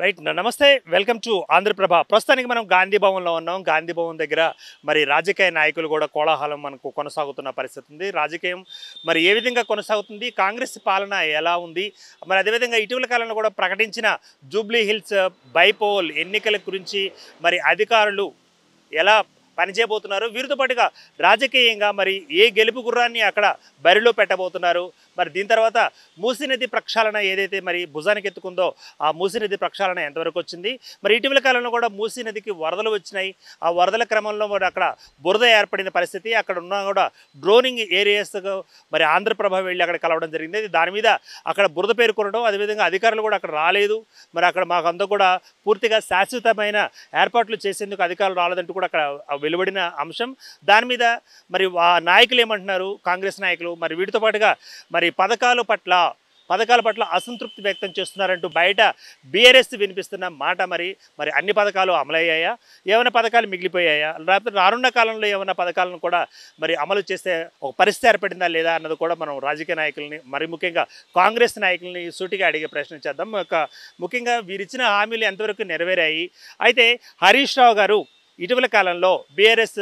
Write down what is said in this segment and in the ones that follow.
Right నమస్తే welcome to Andhraprabha. ప్రస్తుతానికి మనం గాంధీ భవన్లో ఉన్నాం. గాంధీ భవన్ దగ్గర మరి రాజకీయ నాయకులు కూడా కోలాహలం మనకు కొనసాగుతున్న పరిస్థితి ఉంది. రాజకీయం మరి ఏ విధంగా కొనసాగుతుంది, కాంగ్రెస్ పాలన ఎలా ఉంది, మరి అదేవిధంగా ఇటీవల కాలంలో కూడా ప్రకటించిన జూబ్లీ హిల్స్ బైపోల్ ఎన్నికల గురించి మరి అధికారులు ఎలా పనిచేయబోతున్నారు, వీరితో పాటుగా రాజకీయంగా మరి ఏ గెలుపు గుర్రాన్ని అక్కడ బరిలో పెట్టబోతున్నారు, మరి దీని తర్వాత మూసీ నది ప్రక్షాళన ఏదైతే మరి భుజానికి ఎత్తుకుందో ఆ మూసీ నది ప్రక్షాళన ఎంతవరకు వచ్చింది, మరి ఇటీవల కాలంలో కూడా మూసీ నదికి వరదలు వచ్చినాయి, ఆ వరదల క్రమంలో మరి అక్కడ బురద ఏర్పడిన పరిస్థితి, అక్కడ ఉన్న కూడా డ్రోనింగ్ ఏరియాస్ మరి ఆంధ్రప్రభ వెళ్ళి అక్కడ కలవడం జరిగింది. దాని మీద అక్కడ బురద పేర్కొనడం, అదేవిధంగా అధికారులు కూడా అక్కడ రాలేదు, మరి అక్కడ మాకంతా కూడా పూర్తిగా శాశ్వతమైన ఏర్పాట్లు చేసేందుకు అధికారులు రాలేదంటూ కూడా అక్కడ వెలువడిన అంశం. దాని మీద మరి ఆ నాయకులు ఏమంటున్నారు, కాంగ్రెస్ నాయకులు మరి వీటితో పాటుగా మరి పథకాల పట్ల అసంతృప్తి వ్యక్తం చేస్తున్నారంటూ బయట బీఆర్ఎస్ వినిపిస్తున్న మాట మరి అన్ని పథకాలు అమలయ్యాయా, ఏమైనా పథకాలు మిగిలిపోయాయా, లేకపోతే రానున్న కాలంలో ఏమైనా పథకాలను కూడా మరి అమలు చేసే ఒక పరిస్థితి ఏర్పడిందా లేదా అన్నది కూడా మనం రాజకీయ నాయకుల్ని మరి ముఖ్యంగా కాంగ్రెస్ నాయకుల్ని సూటిగా అడిగే ప్రశ్న చేద్దాం. ముఖ్యంగా వీరిచ్చిన హామీలు ఎంతవరకు నెరవేరాయి, అయితే హరీష్ రావు గారు ఇటీవల కాలంలో బీఆర్ఎస్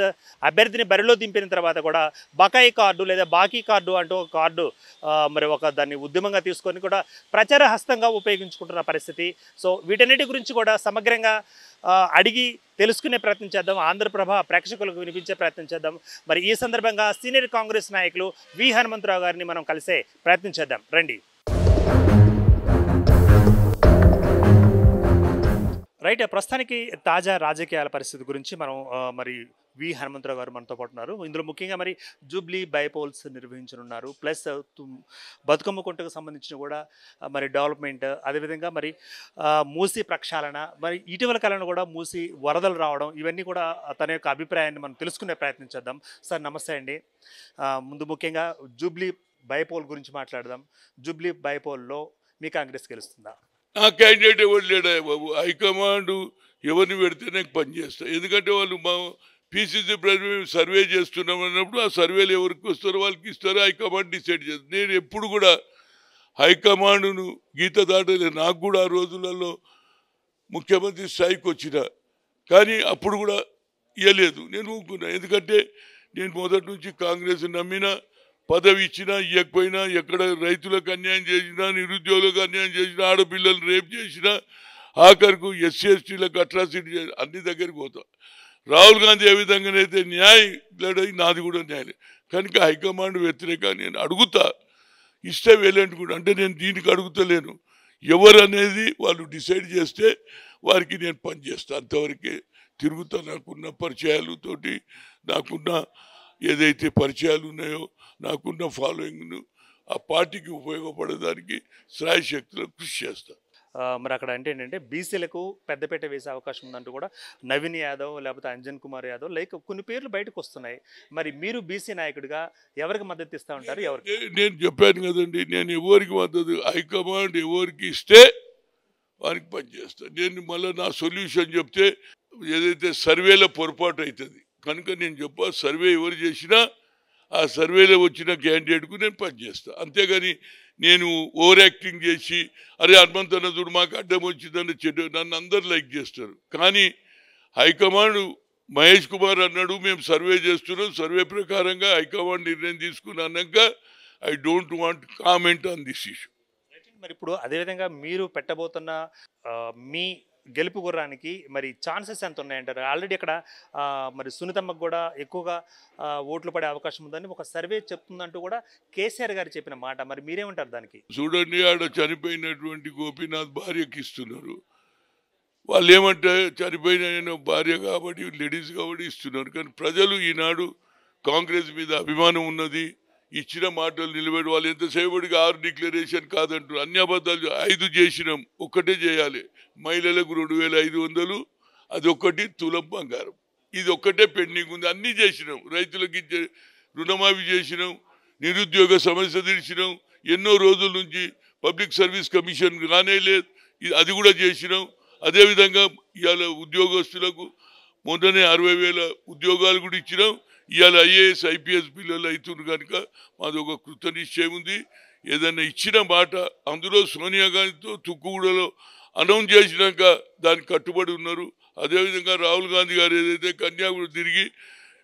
అభ్యర్థిని బరిలో దింపిన తర్వాత కూడా బకాయి కార్డు లేదా బాకీ కార్డు అంటూ ఒక కార్డు మరి దాన్ని ఉద్యమంగా తీసుకొని కూడా ప్రచార హస్తంగా ఉపయోగించుకుంటున్న పరిస్థితి. సో వీటన్నిటి గురించి కూడా సమగ్రంగా అడిగి తెలుసుకునే ప్రయత్నం చేద్దాం, ఆంధ్రప్రభ ప్రేక్షకులకు వినిపించే ప్రయత్నం చేద్దాం. మరి ఈ సందర్భంగా సీనియర్ కాంగ్రెస్ నాయకులు వి హనుమంతరావు గారిని మనం కలిసే ప్రయత్నం చేద్దాం, రండి. రైట్, ప్రస్తుతానికి తాజా రాజకీయాల పరిస్థితి గురించి మనం మరి వి హనుమంతరావు గారు మనతో పాటు ఉన్నారు. ఇందులో ముఖ్యంగా మరి జూబ్లీ బైపోల్స్ నిర్వహించనున్నారు, ప్లస్ బతుకమ్మ కుంటకు సంబంధించిన కూడా మరి డెవలప్మెంట్, అదేవిధంగా మరి మూసీ ప్రక్షాళన, మరి ఇటీవల కాలంలో కూడా మూసీ వరదలు రావడం, ఇవన్నీ కూడా తన యొక్క అభిప్రాయాన్ని మనం తెలుసుకునే ప్రయత్నం చేద్దాం. సార్ నమస్తే అండి. ముందు ముఖ్యంగా జూబ్లీ బైపోల్ గురించి మాట్లాడదాం. జూబ్లీ బైపోల్లో మీ కాంగ్రెస్ గెలుస్తుందా? ఆ క్యాండిడేట్ ఎవరు లేడా బాబు, హైకమాండ్ ఎవరిని పెడితే నాకు పనిచేస్తా. ఎందుకంటే వాళ్ళు మా పీసీసీ ప్రెసిడెంట్ సర్వే చేస్తున్నాం అన్నప్పుడు ఆ సర్వేలు ఎవరికి వస్తారో వాళ్ళకి ఇస్తారో హైకమాండ్ డిసైడ్ చేస్తారు. నేను ఎప్పుడు కూడా హైకమాండ్ను గీత దాటలేదు. నాకు కూడా ఆ రోజులలో ముఖ్యమంత్రి స్థాయికి వచ్చిన, కానీ అప్పుడు కూడా ఇవ్వలేదు, నేను ఊరుకున్నా. ఎందుకంటే నేను మొదటి నుంచి కాంగ్రెస్ నమ్మిన, పదవి ఇచ్చినా ఇవ్వకపోయినా, ఎక్కడ రైతులకు అన్యాయం చేసినా, నిరుద్యోగులకు అన్యాయం చేసినా, ఆడపిల్లలు రేపు చేసినా, ఆఖరికి ఎస్సీ ఎస్టీలకు అట్రాసిటీ అన్ని దగ్గరికి పోతా. రాహుల్ గాంధీ ఏ విధంగానైతే న్యాయం లేడై నాది కూడా న్యాయం, కనుక హైకమాండ్ వ్యతిరేక నేను అడుగుతా. ఇస్తే వెళ్ళండి కూడా, అంటే నేను దీనికి అడుగుతలేను, ఎవరు అనేది వాళ్ళు డిసైడ్ చేస్తే వారికి నేను పనిచేస్తా. అంతవరకే తిరుగుతా. నాకున్న పరిచయాలతోటి, నాకున్న ఏదైతే పరిచయాలు ఉన్నాయో, నాకున్న ఫాలోయింగ్ను ఆ పార్టీకి ఉపయోగపడడానికి శ్రాయశక్తులకు కృషి చేస్తా. మరి అక్కడ అంటే ఏంటంటే బీసీలకు పెద్దపేట వేసే అవకాశం ఉందంటూ కూడా నవీన్ యాదవ్ లేకపోతే అంజన్ కుమార్ యాదవ్ లైక్ కొన్ని పేర్లు బయటకు వస్తున్నాయి. మరి మీరు బీసీ నాయకుడిగా ఎవరికి మద్దతు ఇస్తూ ఉంటారు? ఎవరికి? నేను చెప్పాను కదండి, నేను ఎవరికి మద్దతు, హైకమాండ్ ఎవరికి ఇస్తే వారికి పనిచేస్తాను. నేను మళ్ళీ నా సొల్యూషన్ చెప్తే ఏదైతే సర్వేలో పొరపాటు అవుతుంది కనుక నేను సర్వే ఎవరు చేసినా ఆ సర్వేలో వచ్చిన క్యాండిడేట్కు నేను పనిచేస్తాను. అంతేగాని నేను ఓవర్ యాక్టింగ్ చేసి అరే హనుమంతన్న చూడు మాకు అడ్డం వచ్చిందని నన్ను అందరు లైక్ చేస్తారు. కానీ హైకమాండ్ మహేష్ కుమార్ అన్నాడు మేము సర్వే చేస్తున్నాం, సర్వే ప్రకారంగా హైకమాండ్ నిర్ణయం తీసుకున్నాక I don't want comment on this issue. మరి ఇప్పుడు అదేవిధంగా మీరు పెట్టబోతున్న మీ గెలుపు గుర్రానికి మరి ఛాన్సెస్ ఎంత ఉన్నాయంటారు? ఆల్రెడీ అక్కడ మరి సునీతమ్మకు కూడా ఎక్కువగా ఓట్లు పడే అవకాశం ఉందని ఒక సర్వే చెప్తుందంటూ కూడా కేసీఆర్ గారు చెప్పిన మాట. మరి మీరేమంటారు దానికి? చూడండి, ఆడ చనిపోయినటువంటి గోపీనాథ్ భార్యకి ఇస్తున్నారు. వాళ్ళు ఏమంటే చనిపోయిన భార్య కాబట్టి లేడీస్ కాబట్టి ఇస్తున్నారు. కానీ ప్రజలు ఈనాడు కాంగ్రెస్ మీద అభిమానం ఉన్నది, ఇచ్చిన మాటలు నిలబెట్టి వాళ్ళు ఎంతసేపటికి 6 డిక్లరేషన్ కాదంటారు. అన్ని అబద్ధాలు 5 చేసినాం, ఒక్కటే చేయాలి. మహిళలకు 2500, అది ఒక్కటి తులం బంగారం, ఇది ఒక్కటే పెండింగ్ ఉంది. అన్నీ చేసినాం, రైతులకి రుణమాఫీ చేసినాం, నిరుద్యోగ సమస్య తీర్చినాం, ఎన్నో రోజుల నుంచి పబ్లిక్ సర్వీస్ కమిషన్ రానే లేదు, అది కూడా చేసినాం. అదేవిధంగా ఇవాళ ఉద్యోగస్తులకు మొన్ననే 60,000 ఉద్యోగాలు కూడా ఇచ్చినాం. ఇవాళ IAS IPS పిల్లలు అవుతున్నారు కనుక మాది ఒక కృత నిశ్చయం ఉంది. ఏదైనా ఇచ్చిన మాట అందులో సోనియా గాంధీతో తుక్కుగూడలో అనౌన్స్ చేసినాక దానికి కట్టుబడి ఉన్నారు. అదేవిధంగా రాహుల్ గాంధీ గారు ఏదైతే కన్యాకుమారి తిరిగి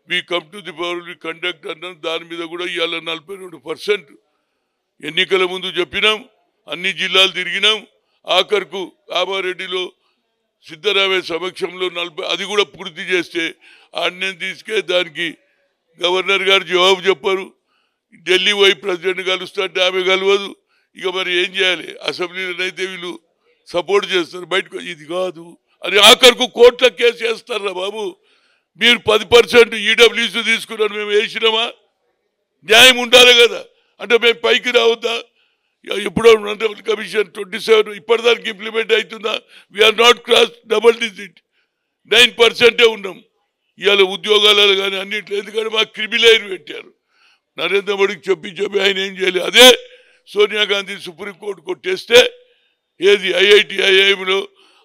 we come to the power we conduct అన్నాం, దాని మీద కూడా ఇవాళ 42% ఎన్నికల ముందు చెప్పినాం. అన్ని జిల్లాలు తిరిగినాం. ఆఖరుకు కామారెడ్డిలో సిద్ధరామయ్య సమక్షంలో 40 అది కూడా పూర్తి చేస్తే ఆర్డినెన్స్ తీసుకే దానికి గవర్నర్ గారు జవాబు చెప్పారు. ఢిల్లీ పోయి ప్రెసిడెంట్ కలుస్తుంటే ఆమె కలవదు. ఇక మరి ఏం చేయాలి? అసెంబ్లీలోనైతే వీళ్ళు సపోర్ట్ చేస్తారు, బయటకు ఇది కాదు అని ఆఖరుకు కోర్టుల కేసు వేస్తారా బాబు? మీరు 10% ఈడబ్ల్యూసీ తీసుకున్నారు, మేము వేసినామా? న్యాయం ఉండాలి కదా. అంటే మేము పైకి రావద్దా? ఎప్పుడో కమిషన్ 27 ఇప్పటిదానికి ఇంప్లిమెంట్ అవుతుందా? We are not cross double digit, 9% ఉన్నాం ఇవాళ ఉద్యోగాలలో కానీ అన్నింటిలో. ఎందుకంటే మాకు క్రిమిలైన్ పెట్టారు. నరేంద్ర మోడీకి చెప్పి ఆయన ఏం చేయలేదు. అదే సోనియా గాంధీ సుప్రీంకోర్టు కొట్టేస్తే ఏది ఐఐటి ఐఐఎంలో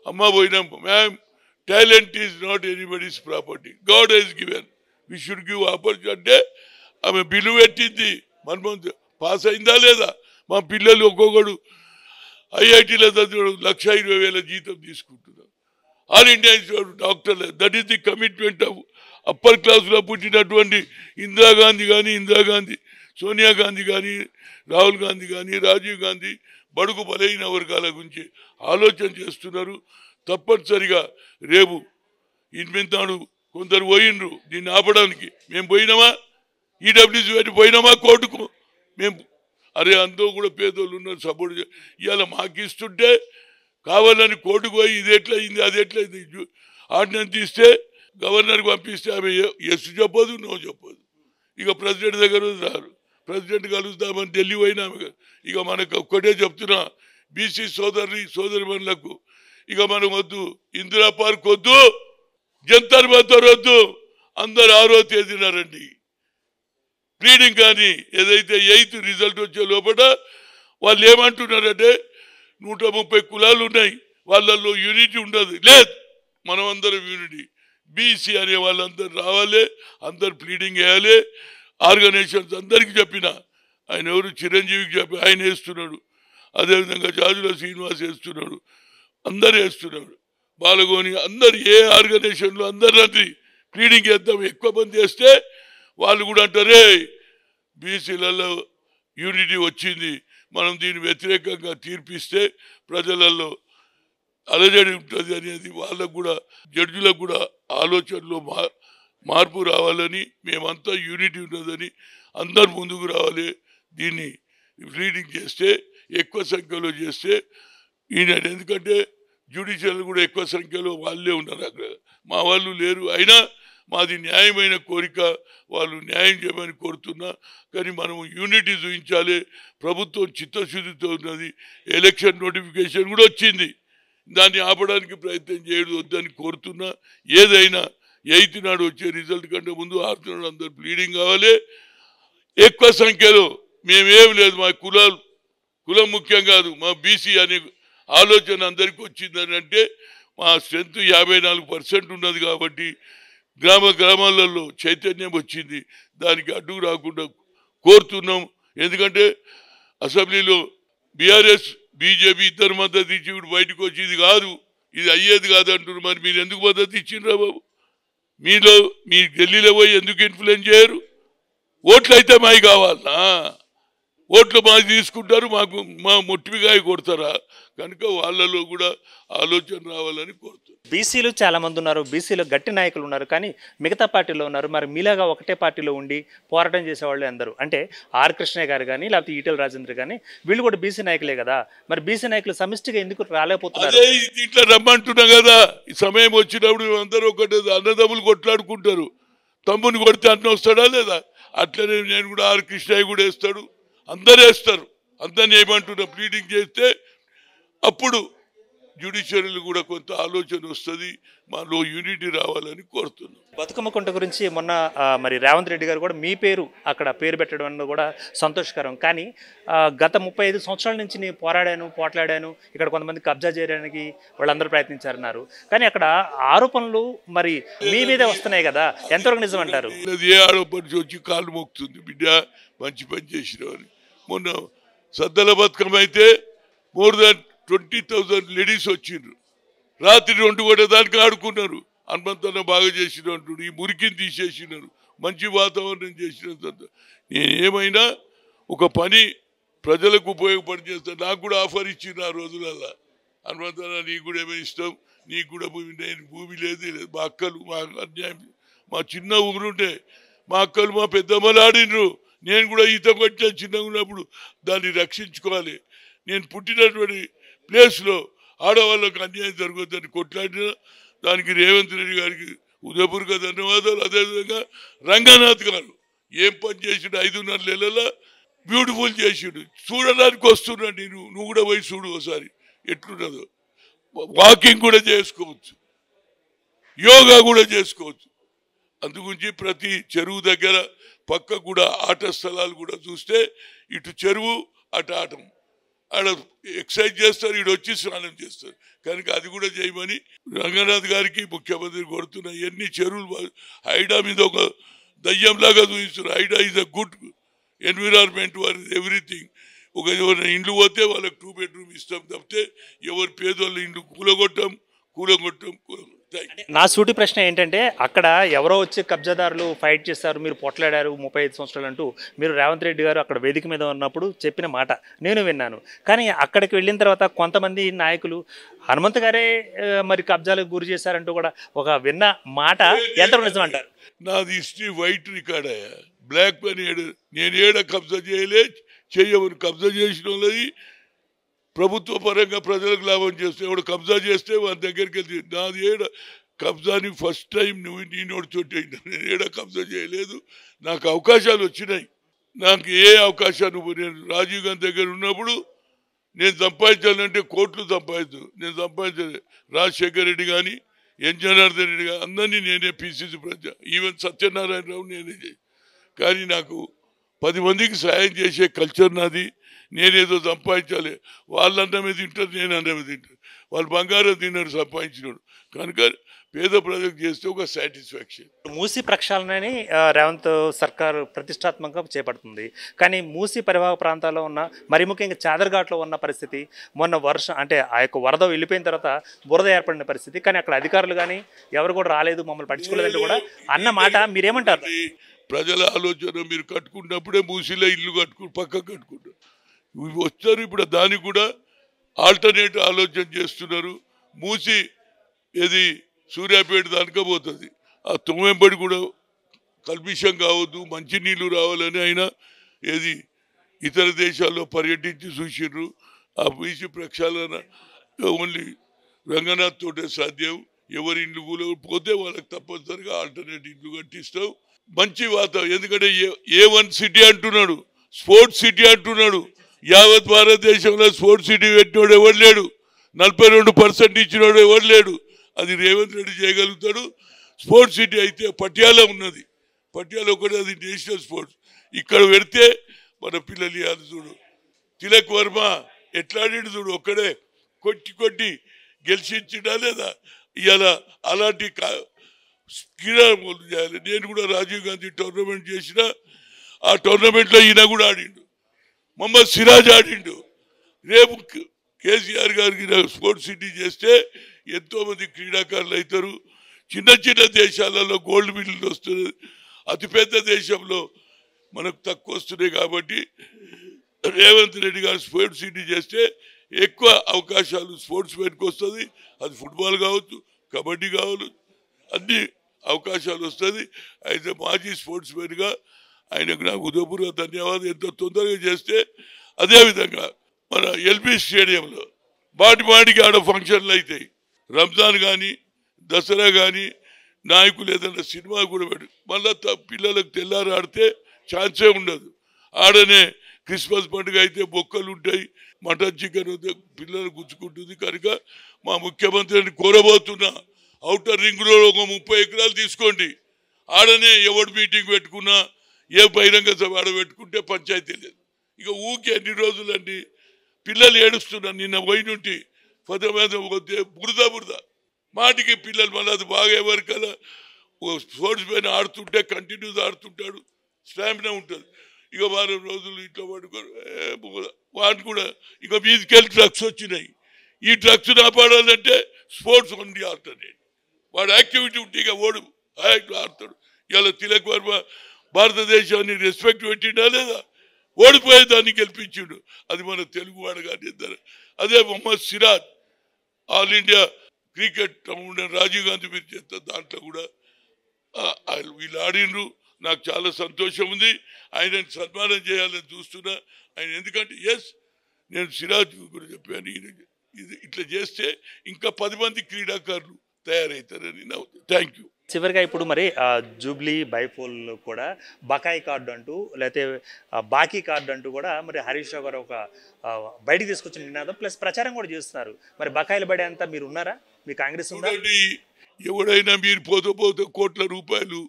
అమ్మ పోయినాం, ma'am talent is not anybody's property, God has given, we should give opportunity అంటే ఆమె బిల్లు పెట్టింది. మన్మోహన్ పాస్ అయిందా లేదా? మా పిల్లలు ఒక్కొక్కడు ఐఐటీలో చదివాడు 1,20,000 జీతం తీసుకుంటున్నారు. ఆల్ ఇండియా ఇన్స్టిట్యూట్ డాక్టర్లు. That is the commitment of upper క్లాస్లో పుట్టినటువంటి ఇందిరాగాంధీ సోనియా గాంధీ కానీ రాహుల్ గాంధీ కానీ రాజీవ్ గాంధీ బడుగు బలైన వర్గాల గురించి ఆలోచన చేస్తున్నారు. తప్పనిసరిగా రేపు ఇన్మింతాడు కొందరు పోయినరు దీన్ని ఆపడానికి. మేము పోయినామా? ఈడబ్ల్యూసీ పెట్టి పోయినామా కోర్టుకు? మేము అరే అందరూ కూడా పేదోళ్ళు ఉన్నారు, సపోర్ట్ ఇవాళ మాకు ఇస్తుంటే కావాలని కోర్టుకు పోయి ఇది ఎట్లయింది అది ఎట్లయింది ఆర్డినెన్స్ తీస్తే గవర్నర్కి పంపిస్తే ఆమె ఎస్ చెప్పదు, నో చెప్పదు. ఇక ప్రెసిడెంట్ దగ్గర రారు. ప్రెసిడెంట్ కలుస్తామని ఢిల్లీ పోయినా ఇక మనకు ఒక్కటే చెప్తున్నా, బీసీ సోదరిమణులకు ఇక మనం వద్దు, ఇందిరా పార్క్ వద్దు, జంతర్ మంతర్ వద్దు, అందరు 6వ తేదీన రండి. ప్లీడింగ్ కానీ ఏదైతే 8th రిజల్ట్ వచ్చే లోపల వాళ్ళు ఏమంటున్నారంటే 130 కులాలు ఉన్నాయి, వాళ్ళల్లో యూనిటీ ఉండదు. లేదు, మనం అందరం యూనిటీ. బీసీ అనే వాళ్ళందరూ రావాలి, అందరు ప్లీడింగ్ వేయాలి. ఆర్గనైజేషన్స్ అందరికీ చెప్పిన, ఆయన ఎవరు చిరంజీవికి చెప్పి ఆయన వేస్తున్నాడు, అదేవిధంగా జాజుల శ్రీనివాస్ వేస్తున్నాడు, అందరు వేస్తున్నాడు, బాలగోని అందరు ఏ ఆర్గనైజేషన్లో అందరు ప్లీడింగ్ చేద్దాం. ఎక్కువ మంది వేస్తే వాళ్ళు కూడా అంటారే బీసీలలో యూనిటీ వచ్చింది, మనం దీని వ్యతిరేకంగా తీర్పిస్తే ప్రజలలో అలజడి ఉంటుంది అనేది వాళ్ళకు కూడా జడ్జిలకు కూడా ఆలోచనలో మార్పు రావాలని, మేమంతా యూనిటీ ఉన్నదని అందరు ముందుకు రావాలి. దీన్ని రీడింగ్ చేస్తే ఎక్కువ సంఖ్యలో చేస్తే ఈయన, ఎందుకంటే జ్యుడిషియల్ కూడా ఎక్కువ సంఖ్యలో వాళ్ళే ఉన్నారు అక్కడ, మా వాళ్ళు లేరు. అయినా మాది న్యాయమైన కోరిక, వాళ్ళు న్యాయం చేయమని కోరుతున్నా. కానీ మనం యూనిటీ చూపించాలి. ప్రభుత్వం చిత్తశుద్ధితో ఉన్నది. ఎలక్షన్ నోటిఫికేషన్ కూడా వచ్చింది, దాన్ని ఆపడానికి ప్రయత్నం చేయడం వద్దని కోరుతున్నా. ఏదైనా 8th నాడు వచ్చే రిజల్ట్ కంటే ముందు 6th నాడు అందరు ప్లీడింగ్ కావాలి. ఎక్కువ సంఖ్యలో మేమేం లేదు, మా కులం ముఖ్యం కాదు, మా బీసీ అనే ఆలోచన అందరికీ వచ్చిందని అంటే మా స్ట్రెంత్ 54% ఉన్నది కాబట్టి గ్రామాలలో చైతన్యం వచ్చింది. దానికి అడ్డు రాకుండా కోరుతున్నాం. ఎందుకంటే అసెంబ్లీలో బీఆర్ఎస్ బీజేపీ ఇద్దరు మద్దతు ఇచ్చి ఇప్పుడు బయటకు వచ్చి ఇది కాదు, ఇది అయ్యేది కాదు అంటున్నారు. మరి మీరు ఎందుకు మద్దతు ఇచ్చిండ్రా బాబు? మీ ఢిల్లీలో పోయి ఎందుకు ఇన్ఫ్లుయెన్స్ చేయరు? ఓట్లు అయితే మాకు కావాలనా? ఓట్లు మాకు తీసుకుంటారు, మా మొట్టివిగాయ కొడతారా? కనుక వాళ్ళలో కూడా ఆలోచన రావాలని కోరుతున్నారు. బీసీలు చాలా మంది ఉన్నారు, బీసీలో గట్టి నాయకులు ఉన్నారు, కానీ మిగతా పార్టీలో ఉన్నారు. మరి మీలాగా ఒకటే పార్టీలో ఉండి పోరాటం చేసేవాళ్ళు అందరూ, అంటే ఆర్ కృష్ణయ్య గారు కానీ లేకపోతే ఈటెల రాజేంద్ర కానీ వీళ్ళు కూడా బీసీ నాయకులే కదా. మరి బీసీ నాయకులు సమిష్టిగా ఎందుకు రాలేకపోతున్నారు? అదే ఇట్లా రమ్మంటున్నా కదా, ఈ సమయం వచ్చినప్పుడు అందరూ ఒకటే అన్నదమ్ములు కొట్లాడుకుంటారు. తమ్ముని కొడితే అన్న వస్తాడా లేదా? అట్లనే నేను కూడా ఆర్ కృష్ణయ్య కూడా వేస్తాడు, అందరు వేస్తారు. అందరిని ఏమంటున్నా ప్లీడింగ్ చేస్తే అప్పుడు జ్యుడిషియరీలు కూడా కొంత ఆలోచన వస్తుంది, మాలో యూనిటీ రావాలని కోరుతున్నాం. బతుకమ్మ కుంట గురించి మొన్న మరి రేవంత్ రెడ్డి గారు కూడా మీ పేరు అక్కడ పేరు పెట్టడం అన్నది కూడా సంతోషకరం. కానీ గత 35 సంవత్సరాల నుంచి నేను పోట్లాడాను, ఇక్కడ కొంతమంది కబ్జా చేయడానికి వాళ్ళందరూ ప్రయత్నించారన్నారు. కానీ అక్కడ ఆరోపణలు మరి మీ మీదే వస్తున్నాయి కదా, ఎంతవరకు నిజం అంటారు? ఏ ఆరోపణ వచ్చి కాళ్ళు మోగుతుంది, బిడ్డ మంచి పని చేసినావు అని. మొన్న సద్దల బతుకమ్మ అయితే మోర్ దాన్ 20,000 లేడీస్ వచ్చిండ్రు. రాత్రి 2 గంటల ఆడుకున్నారు. హనుమంతన్న బాగా చేసినట్టు ఈ మురికిని తీసేసినారు, మంచి వాతావరణం చేసిన. నేనేమైనా ఒక పని ప్రజలకు ఉపయోగపడి చేస్తాను. నాకు కూడా ఆఫర్ ఇచ్చింది ఆ రోజులల్లా, హనుమంతన్న నీకు కూడా ఏమైనా ఇష్టం, నీకు కూడా భూమి లేదు. మా అక్కలు మా అన్యాయం, మా చిన్న ఊరుంటే మా అక్కలు మా పెద్దమ్మలు ఆడినరు. నేను కూడా ఈత కొట్టాను చిన్నగా ఉన్నప్పుడు. దాన్ని రక్షించుకోవాలి. నేను పుట్టినటువంటి ప్లేస్లో ఆడవాళ్ళకు అన్యాయం జరగొద్దని కొట్లాడిన దానికి రేవంత్ రెడ్డి గారికి ఉదయపూర్గా ధన్యవాదాలు. అదేవిధంగా రంగనాథ్ గారు ఏం పని చేసిండు, 5.5 నెలల బ్యూటిఫుల్ చేసిండు. చూడడానికి వస్తున్నాడు. నువ్వు కూడా పోయి చూడు ఒకసారి ఎట్లున్నదో. వాకింగ్ కూడా చేసుకోవచ్చు, యోగా కూడా చేసుకోవచ్చు. అందుగురించి ప్రతి చెరువు దగ్గర పక్క కూడా ఆట స్థలాలు కూడా చూస్తే ఇటు చెరువు అటు ఆటం, ఆడ ఎక్సర్సైజ్ చేస్తారు, ఇటు వచ్చి స్నానం చేస్తారు. కనుక అది కూడా చేయమని రంగనాథ్ గారికి ముఖ్యమంత్రి కోరుతున్నా. ఎన్ని చెరువులు హైడా మీద ఒక దయ్యంలాగా చూపిస్తున్నారు. హైడా is a good environment for everything. ఒక ఎవరైనా ఇండ్లు పోతే వాళ్ళకి 2 బెడ్రూమ్ ఇస్తాం తప్పితే ఎవరు పేదోళ్ళు ఇండ్లు కూలగొట్టాం. నా సూటి ప్రశ్న ఏంటంటే, అక్కడ ఎవరో వచ్చి కబ్జాదారులు ఫైట్ చేస్తారు, మీరు పొట్లాడారు 35 సంవత్సరాలు అంటూ మీరు రేవంత్ రెడ్డి గారు అక్కడ వేదిక మీద ఉన్నప్పుడు చెప్పిన మాట నేను విన్నాను. కానీ అక్కడికి వెళ్ళిన తర్వాత కొంతమంది నాయకులు హనుమంత్ గారే మరి కబ్జాలకు గురి చేశారంటూ కూడా ఒక విన్న మాట ఎంత నిజం అంటారు? నాది హిస్టరీ వైట్ రికార్డ్ అయ్యా, బ్లాక్ పని. నేను ఏడ కబ్జా చేయలే, చెయ్యమని కబ్జా చేసిన వాళ్ళది ప్రభుత్వ పరంగా ప్రజలకు లాభం చేస్తే, ఎవడు కబ్జా చేస్తే వాళ్ళ దగ్గరికి వెళ్తే నాది ఏడ కబ్జాని ఫస్ట్ టైం నేను చోటు నేను ఏడ కబ్జా చేయలేదు. నాకు అవకాశాలు వచ్చినాయి. నాకు ఏ అవకాశాలు, నేను రాజీవ్ గాంధీ దగ్గర ఉన్నప్పుడు నేను సంపాదించాలంటే కోట్లు నేను సంపాదించలేదు. రాజశేఖర్ రెడ్డి కానీ ఎన్ జనార్దన్ రెడ్డి కానీ అందరినీ నేనే పిసిసి ఈవెన్ సత్యనారాయణరావు నేనే చేసి. కానీ నాకు 10 మందికి సాయం చేసే కల్చర్ నాది. నేనేదో సంపాదించాలి, వాళ్ళు అన్నమే తింటారు, నేను అన్నమే తింటారు. వాళ్ళు బంగారం తిన్నారు సంపాదించినాడు. కనుక పేద ప్రజలకు చేస్తే ఒక సాటిస్ఫాక్షన్. మూసీ ప్రక్షాళనని రేవంత్ సర్కార్ ప్రతిష్టాత్మకంగా చేపడుతుంది. కానీ మూసీ పరివాహక ప్రాంతాల్లో ఉన్న, మరి ముఖ్యంగా చాదర్ఘాట్లో ఉన్న పరిస్థితి, మొన్న వర్షం అంటే ఆ యొక్క వరద వెళ్ళిపోయిన తర్వాత బురద ఏర్పడిన పరిస్థితి. కానీ అక్కడ అధికారులు కానీ ఎవరు కూడా రాలేదు, మమ్మల్ని పట్టించుకోలేదంటే కూడా అన్న మాట మీరేమంటారు? ప్రజల ఆలోచన మీరు కట్టుకున్నప్పుడే మూసీలో ఇల్లు పక్క కట్టుకుంటారు. వచ్చారు ఇప్పుడు దానికి కూడా ఆల్టర్నేట్ ఆలోచన చేస్తున్నారు. మూసి ఏది సూర్యాపేట దానికే పోతుంది. ఆ తుమ్మెంబడి కూడా కల్పిషం కావద్దు, మంచినీళ్ళు రావాలని ఆయన ఏది ఇతర దేశాల్లో పర్యటించి చూసిర్రు. ఆ మూసి ప్రక్షాళన ఓన్లీ రంగనాథ్ తోటే సాధ్యం. ఎవరి ఇండ్లు పోతే వాళ్ళకి తప్పనిసరిగా ఆల్టర్నేట్ ఇండ్లు కట్టిస్తాం. మంచి వాతావరణం. ఎందుకంటే A1 సిటీ అంటున్నాడు, స్పోర్ట్స్ సిటీ అంటున్నాడు. యావత్ భారతదేశంలో స్పోర్ట్స్ సిటీ పెట్టినోడు ఎవరు లేడు, 42% ఇచ్చినోడు ఎవరు లేడు. అది రేవంత్ రెడ్డి చేయగలుగుతాడు. స్పోర్ట్స్ సిటీ అయితే పటియాలా ఉన్నది, పటియాలా ఒకటి, అది నేషనల్ స్పోర్ట్స్. ఇక్కడ పెడితే మన పిల్లలు ఇవ్వాలి. చూడు తిలక్ వర్మ ఎట్లా ఆడిండు చూడు, ఒక్కడే కొట్టి గెలిచించినా లేదా. ఇవాళ అలాంటి క్రీడాలు చేయాలి. నేను కూడా రాజీవ్ గాంధీ టోర్నమెంట్ చేసిన, ఆ టోర్నమెంట్లో ఈయన కూడా ఆడిండు, మొహమ్మద్ సిరాజ్ ఆడిండు. రేపు కేసీఆర్ గారికి స్పోర్ట్స్ సిటీ చేస్తే ఎంతోమంది క్రీడాకారులు అవుతారు. చిన్న దేశాలలో గోల్డ్ మెడల్ వస్తుంది, అతిపెద్ద దేశంలో మనకు తక్కువ వస్తున్నాయి. కాబట్టి రేవంత్ రెడ్డి గారు స్పోర్ట్స్ సిటీ చేస్తే ఎక్కువ అవకాశాలు స్పోర్ట్స్ మెన్కి వస్తుంది. అది ఫుట్బాల్ కావచ్చు, కబడ్డీ కావచ్చు, అన్ని అవకాశాలు వస్తుంది. అయితే మాజీ స్పోర్ట్స్ మెన్గా ఆయనకు నాకు ఉదయపూర్వక ధన్యవాదాలు. ఎంతో తొందరగా చేస్తే అదేవిధంగా మన ఎల్బీ స్టేడియంలో మాటికి ఆడ ఫంక్షన్లు అవుతాయి. రంజాన్ కానీ దసరా కానీ నాయకులు ఏదైనా సినిమా కూడా పెట్టి మళ్ళా పిల్లలకు తెల్లారి ఆడితే ఛాన్సే ఉండదు. ఆడనే క్రిస్మస్ పండుగ అయితే బొక్కలు ఉంటాయి, మటన్ చికెన్ పిల్లలు గుచ్చుకుంటుంది. కనుక మా ముఖ్యమంత్రిని కోరబోతున్నా, ఔటర్ రింగ్ రోడ్ ఒక 30 ఎకరాలు తీసుకోండి. ఆడనే ఎవడు మీటింగ్ పెట్టుకున్నా, ఏ బహిరంగ సభ ఆడ పెట్టుకుంటే పంచాయతీ లేదు. ఇక ఊకే ఎన్ని రోజులండి పిల్లలు ఏడుస్తున్నారు. నిన్న పోయినుంటి పోతే బురద మాటికి పిల్లలు మళ్ళీ అది బాగా ఎవరికల్లా స్పోర్ట్స్ పైన ఆడుతుంటే కంటిన్యూస్ ఆడుతుంటాడు, స్టామినా ఉంటుంది. ఇక వారం రోజులు ఇంట్లో పడుకొని వాటి కూడా ఇక మీదికెళ్ళి డ్రగ్స్ వచ్చినాయి. ఈ డ్రగ్స్ కాపాడాలంటే స్పోర్ట్స్ ఓన్లీ ఆల్టర్నేట్. వాడు యాక్టివిటీ ఉంటే ఇక ఓడు ఆడతాడు. ఇలా తిలక్ వర్మ భారతదేశాన్ని రెస్పెక్ట్ పెట్టిండా లేదా? ఓడిపోయేదాన్ని గెలిపించిండు. అది మన తెలుగు వాడు కానీ ఇద్దరు. అదే Mohammed Siraj all India cricket Rajiv Gandhi మీరు చేస్తారు, దాంట్లో కూడా వీళ్ళు ఆడినరు. నాకు చాలా సంతోషం ఉంది. ఆయనను సన్మానం చేయాలని చూస్తున్నా. ఆయన ఎందుకంటే నేను సిరాజ్ కూడా చెప్పాను, ఇది ఇట్లా చేస్తే ఇంకా 10 మంది క్రీడాకారులు తయారవుతారని నా థ్యాంక్ యూ. చివరిగా ఇప్పుడు మరి జూబ్లీ బైపోల్ కూడా బకాయి కార్డు అంటూ లేకపోతే బాకీ కార్డు అంటూ కూడా మరి హరీష్ రావు గారు ఒక బయటికి తీసుకొచ్చిన నినాదం ప్లస్ ప్రచారం కూడా చేస్తున్నారు. మరి బకాయిలు పడే అంతా మీరు ఉన్నారా? మీ కాంగ్రెస్ ఉందా? ఎవడైనా మీరు పోతే కోట్ల రూపాయలు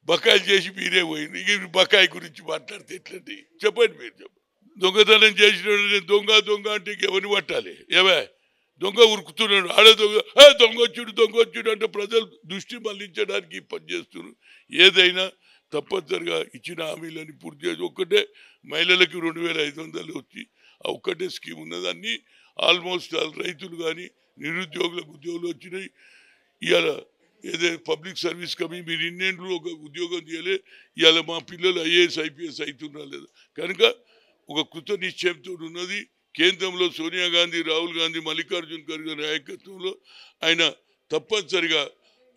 బకాయిలు చేసి మీరే పోయింది. ఇక బకాయి గురించి మాట్లాడితే ఎట్లండి చెప్పండి. మీరు చెప్పండి. దొంగతనం చేసిన దొంగ అంటే ఎవరిని పట్టాలి? దొంగ ఉరుకుతున్నాడు, ఆడే దొంగ వచ్చుడు అంటే ప్రజలు దృష్టి మళ్లించడానికి పనిచేస్తున్నారు. ఏదైనా తప్పనిసరిగా ఇచ్చిన హామీలని పూర్తి చేసి ఒక్కటే మహిళలకి 2500 వచ్చి ఆ ఒక్కటే స్కీమ్ ఉన్నది. అన్నీ ఆల్మోస్ట్ రైతులు కానీ నిరుద్యోగులకు ఉద్యోగులు వచ్చినాయి. ఇవాళ ఏదైనా పబ్లిక్ సర్వీస్ కమి మీరు ఇన్నేళ్ళు ఒక ఉద్యోగం చేయలే, ఇవాళ మా పిల్లలు ఐఏఎస్ ఐపీఎస్ అవుతున్నా లేదు. కనుక ఒక కృత నిశ్చయంతో ఉన్నది. కేంద్రంలో సోనియా గాంధీ, రాహుల్ గాంధీ, మల్లికార్జున్ ఖర్గే నాయకత్వంలో ఆయన తప్పనిసరిగా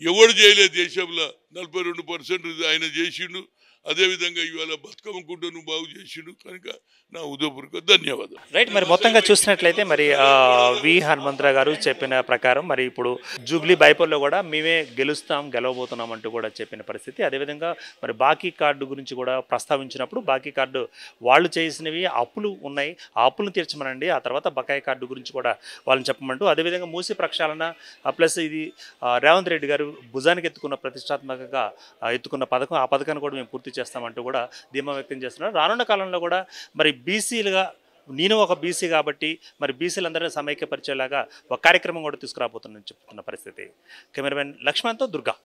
ఎవడు చేయలేదు దేశంలో 42% ఆయన చేసిండు. అదేవిధంగా ఇవాళ బతుకమ్మ గుడ్డను బాగు చేసిండు. కనుక నా ఉదయపూర్వక ధన్యవాదాలు. రైట్. మరి మొత్తంగా చూసినట్లయితే మరి వి హనుమంతరావు గారు చెప్పిన ప్రకారం మరి ఇప్పుడు జూబ్లీ బైపోల్లో కూడా మేమే గెలవబోతున్నాం అంటూ కూడా చెప్పిన పరిస్థితి. అదేవిధంగా మరి బాకీ కార్డు గురించి కూడా ప్రస్తావించినప్పుడు బాకీ కార్డు వాళ్ళు చేసినవి అప్పులు ఉన్నాయి, ఆ అప్పులను తీర్చమనండి, ఆ తర్వాత బకాయి కార్డు గురించి కూడా వాళ్ళని చెప్పమంటూ, అదేవిధంగా మూసి ప్రక్షాళన ప్లస్ ఇది రేవంత్ రెడ్డి గారు భుజానికి ఎత్తుకున్న ప్రతిష్టాత్మకంగా ఎత్తుకున్న పథకం, ఆ పథకాన్ని కూడా మేము పూర్తి చేస్తామంటూ కూడా ధీమా వ్యక్తం చేస్తున్నారు. రానున్న కాలంలో కూడా మరి బీసీలుగా నేను ఒక బీసీ కాబట్టి మరి బీసీలందరినీ సమైక్యపరిచేలాగా ఒక కార్యక్రమం కూడా తీసుకురాబోతుందని చెప్తున్న పరిస్థితి. కెమెరామెన్ లక్ష్మణ్తో దుర్గా.